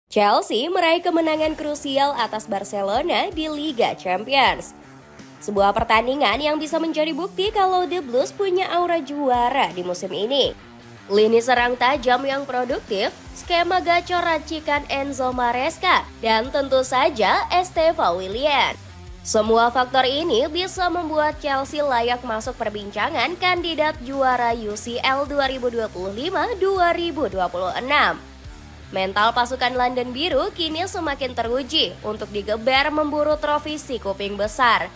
Chelsea meraih kemenangan krusial atas Barcelona di Liga Champions. Sebuah pertandingan yang bisa menjadi bukti kalau The Blues punya aura juara di musim ini. Lini serang tajam yang produktif, skema gacor racikan Enzo Maresca, dan tentu saja Estevao Willian. Semua faktor ini bisa membuat Chelsea layak masuk perbincangan kandidat juara UCL 2025-2026. Mental pasukan London Biru kini semakin teruji untuk digeber memburu trofi si kuping besar.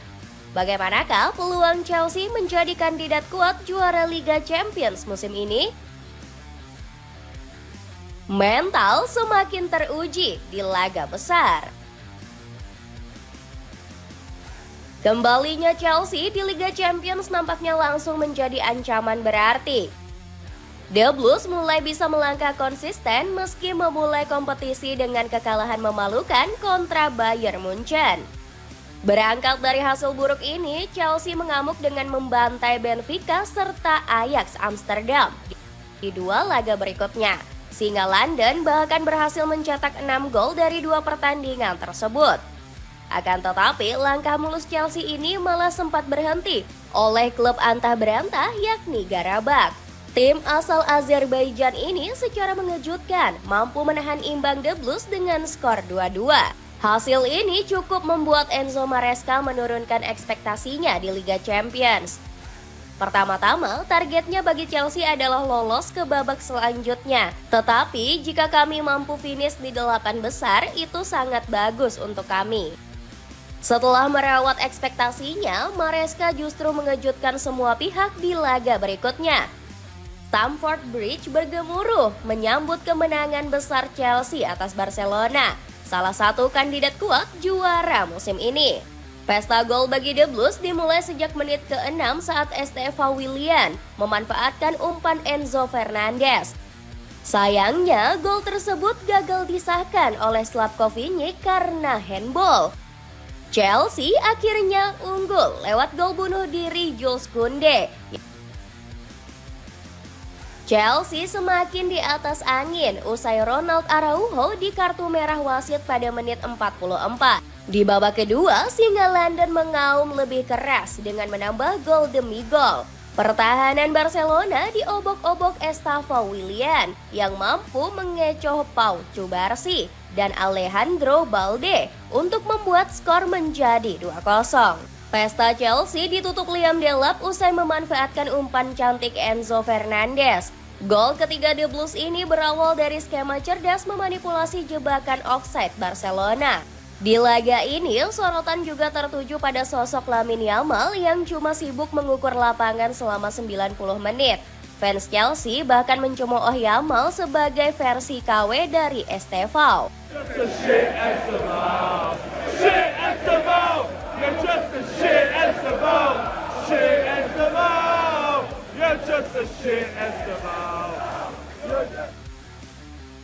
Bagaimanakah peluang Chelsea menjadi kandidat kuat juara Liga Champions musim ini? Mental semakin teruji di laga besar. Kembalinya Chelsea di Liga Champions nampaknya langsung menjadi ancaman berarti. The Blues mulai bisa melangkah konsisten meski memulai kompetisi dengan kekalahan memalukan kontra Bayern Munchen. Berangkat dari hasil buruk ini, Chelsea mengamuk dengan membantai Benfica serta Ajax Amsterdam di dua laga berikutnya. Singa London bahkan berhasil mencetak 6 gol dari dua pertandingan tersebut. Akan tetapi, langkah mulus Chelsea ini malah sempat berhenti oleh klub antah berantah yakni Qarabağ. Tim asal Azerbaijan ini secara mengejutkan mampu menahan imbang The Blues dengan skor 2-2. Hasil ini cukup membuat Enzo Maresca menurunkan ekspektasinya di Liga Champions. Pertama-tama, targetnya bagi Chelsea adalah lolos ke babak selanjutnya. Tetapi jika kami mampu finish di 8 besar, itu sangat bagus untuk kami. Setelah merawat ekspektasinya, Maresca justru mengejutkan semua pihak di laga berikutnya. Stamford Bridge bergemuruh menyambut kemenangan besar Chelsea atas Barcelona, salah satu kandidat kuat juara musim ini. Pesta gol bagi The Blues dimulai sejak menit ke-6 saat Estevao Willian memanfaatkan umpan Enzo Fernandez. Sayangnya, gol tersebut gagal disahkan oleh Slavkovic karena handball. Chelsea akhirnya unggul lewat gol bunuh diri Jules Koundé. Chelsea semakin di atas angin usai Ronald Araujo di kartu merah wasit pada menit 44. Di babak kedua, Singa London mengaum lebih keras dengan menambah gol demi gol. Pertahanan Barcelona diobok-obok Estevao Willian yang mampu mengecoh Pau Cubarsí dan Alejandro Balde untuk membuat skor menjadi 2-0. Pesta Chelsea ditutup Liam Delap usai memanfaatkan umpan cantik Enzo Fernandez. Gol ketiga The Blues ini berawal dari skema cerdas memanipulasi jebakan offside Barcelona. Di laga ini, sorotan juga tertuju pada sosok Lamine Yamal yang cuma sibuk mengukur lapangan selama 90 menit. Fans Chelsea bahkan mencemooh Yamal sebagai versi KW dari Estevao.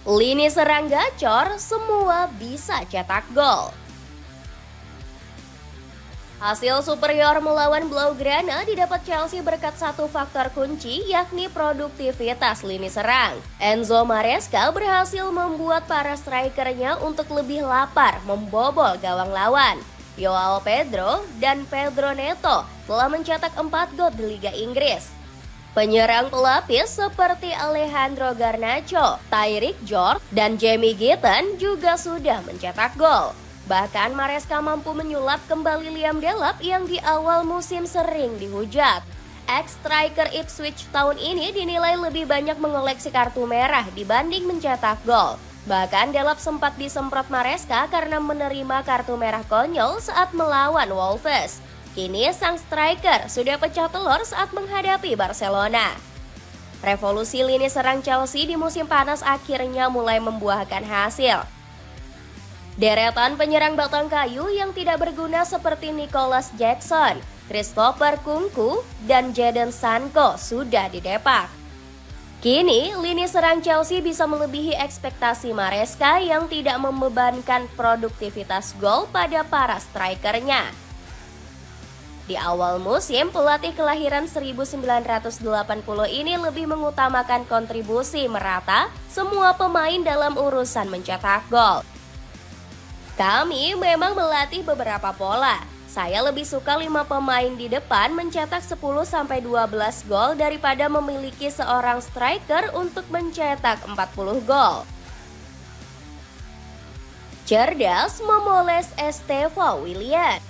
Lini serang gacor, semua bisa cetak gol. Hasil superior melawan Blaugrana didapat Chelsea berkat satu faktor kunci, yakni produktivitas lini serang. Enzo Maresca berhasil membuat para strikernya untuk lebih lapar membobol gawang lawan. Joao Pedro dan Pedro Neto telah mencetak 4 gol di Liga Inggris. Penyerang pelapis seperti Alejandro Garnacho, Tyreek George, dan Jamie Gitton juga sudah mencetak gol. Bahkan Maresca mampu menyulap kembali Liam Delap yang di awal musim sering dihujat. Ex-striker Ipswich tahun ini dinilai lebih banyak mengoleksi kartu merah dibanding mencetak gol. Bahkan Delap sempat disemprot Maresca karena menerima kartu merah konyol saat melawan Wolves. Kini sang striker sudah pecah telur saat menghadapi Barcelona. Revolusi lini serang Chelsea di musim panas akhirnya mulai membuahkan hasil. Deretan penyerang batang kayu yang tidak berguna seperti Nicholas Jackson, Christopher Nkunku, dan Jadon Sancho sudah didepak. Kini, lini serang Chelsea bisa melebihi ekspektasi Maresca yang tidak membebankan produktivitas gol pada para strikernya. Di awal musim, pelatih kelahiran 1980 ini lebih mengutamakan kontribusi merata semua pemain dalam urusan mencetak gol. Kami memang melatih beberapa pola. Saya lebih suka 5 pemain di depan mencetak 10-12 gol daripada memiliki seorang striker untuk mencetak 40 gol. Cerdas memoles Estevão Willian.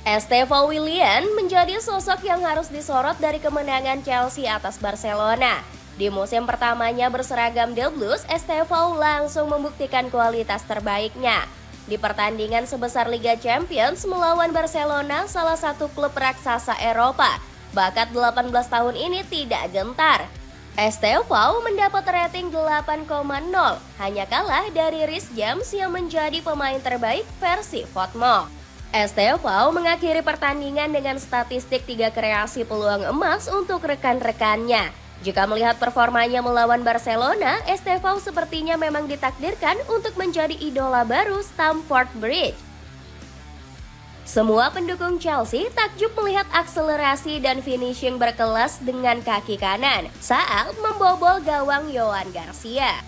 Estevão Willian menjadi sosok yang harus disorot dari kemenangan Chelsea atas Barcelona. Di musim pertamanya berseragam The Blues, Estevão langsung membuktikan kualitas terbaiknya. Di pertandingan sebesar Liga Champions melawan Barcelona, salah satu klub raksasa Eropa, bakat 18 tahun ini tidak gentar. Estevão mendapat rating 8,0, hanya kalah dari Reece James yang menjadi pemain terbaik versi Fotmo. Estevão mengakhiri pertandingan dengan statistik 3 kreasi peluang emas untuk rekan-rekannya. Jika melihat performanya melawan Barcelona, Estevão sepertinya memang ditakdirkan untuk menjadi idola baru Stamford Bridge. Semua pendukung Chelsea takjub melihat akselerasi dan finishing berkelas dengan kaki kanan saat membobol gawang Joan Garcia.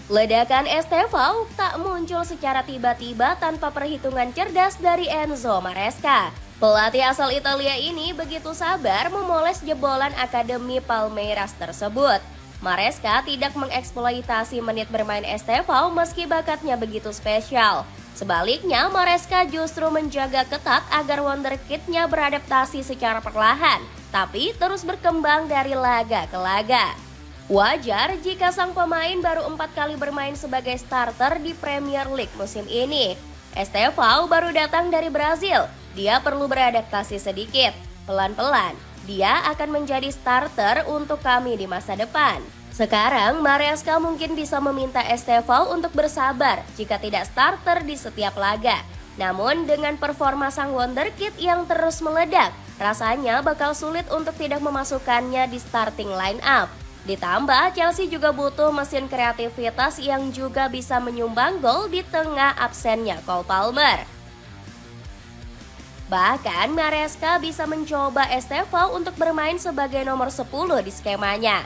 Ledakan Estevão tak muncul secara tiba-tiba tanpa perhitungan cerdas dari Enzo Maresca. Pelatih asal Italia ini begitu sabar memoles jebolan Akademi Palmeiras tersebut. Maresca tidak mengeksploitasi menit bermain Estevão meski bakatnya begitu spesial. Sebaliknya, Maresca justru menjaga ketat agar wonderkid-nya beradaptasi secara perlahan, tapi terus berkembang dari laga ke laga. Wajar jika sang pemain baru 4 kali bermain sebagai starter di Premier League musim ini. Estevão baru datang dari Brazil, dia perlu beradaptasi sedikit. Pelan-pelan, dia akan menjadi starter untuk kami di masa depan. Sekarang, Maresca mungkin bisa meminta Estevão untuk bersabar jika tidak starter di setiap laga. Namun dengan performa sang wonderkid yang terus meledak, rasanya bakal sulit untuk tidak memasukkannya di starting line up. Ditambah, Chelsea juga butuh mesin kreativitas yang juga bisa menyumbang gol di tengah absennya Cole Palmer. Bahkan, Maresca bisa mencoba Estevão untuk bermain sebagai nomor 10 di skemanya.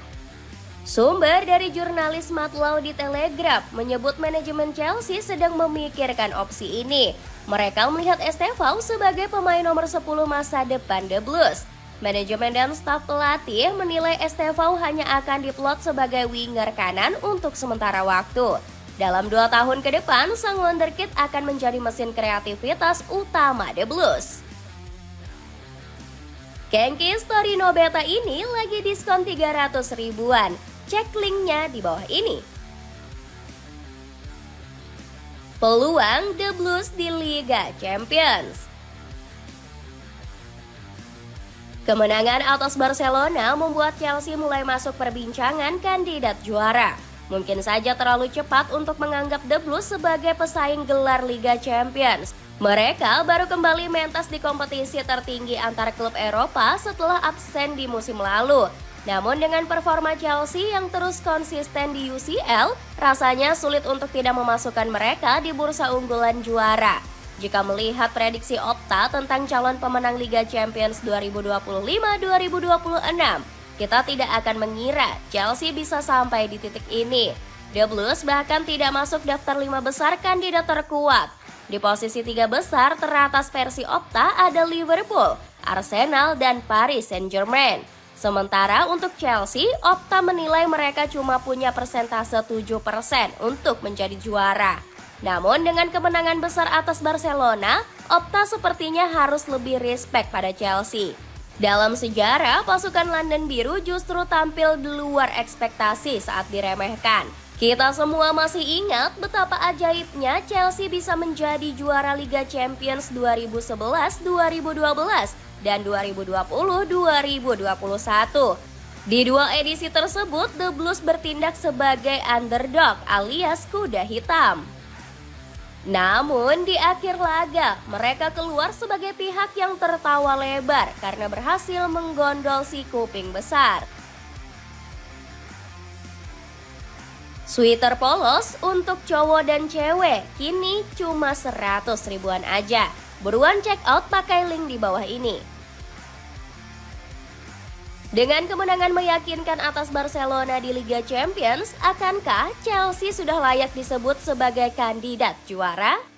Sumber dari jurnalis Matt Law di Telegraph menyebut manajemen Chelsea sedang memikirkan opsi ini. Mereka melihat Estevão sebagai pemain nomor 10 masa depan The Blues. Manajemen dan staf pelatih menilai Estevão hanya akan diplot sebagai winger kanan untuk sementara waktu. Dalam 2 tahun ke depan, sang wonderkid akan menjadi mesin kreativitas utama The Blues. Kenkis Torino Beta ini lagi diskon 300 ribuan. Cek linknya di bawah ini. Peluang The Blues di Liga Champions. Kemenangan atas Barcelona membuat Chelsea mulai masuk perbincangan kandidat juara. Mungkin saja terlalu cepat untuk menganggap The Blues sebagai pesaing gelar Liga Champions. Mereka baru kembali mentas di kompetisi tertinggi antar klub Eropa setelah absen di musim lalu. Namun dengan performa Chelsea yang terus konsisten di UCL, rasanya sulit untuk tidak memasukkan mereka di bursa unggulan juara. Jika melihat prediksi Opta tentang calon pemenang Liga Champions 2025-2026, kita tidak akan mengira Chelsea bisa sampai di titik ini. The Blues bahkan tidak masuk daftar 5 besar kandidat terkuat. Di posisi 3 besar teratas versi Opta ada Liverpool, Arsenal, dan Paris Saint-Germain. Sementara untuk Chelsea, Opta menilai mereka cuma punya persentase 7% untuk menjadi juara. Namun dengan kemenangan besar atas Barcelona, Opta sepertinya harus lebih respect pada Chelsea. Dalam sejarah, pasukan London Biru justru tampil di luar ekspektasi saat diremehkan. Kita semua masih ingat betapa ajaibnya Chelsea bisa menjadi juara Liga Champions 2011-2012 dan 2020-2021. Di 2 edisi tersebut, The Blues bertindak sebagai underdog alias kuda hitam. Namun di akhir laga, mereka keluar sebagai pihak yang tertawa lebar karena berhasil menggondol si kuping besar. Sweater polos untuk cowok dan cewek kini cuma 100 ribuan aja. Buruan check out pakai link di bawah ini. Dengan kemenangan meyakinkan atas Barcelona di Liga Champions, akankah Chelsea sudah layak disebut sebagai kandidat juara?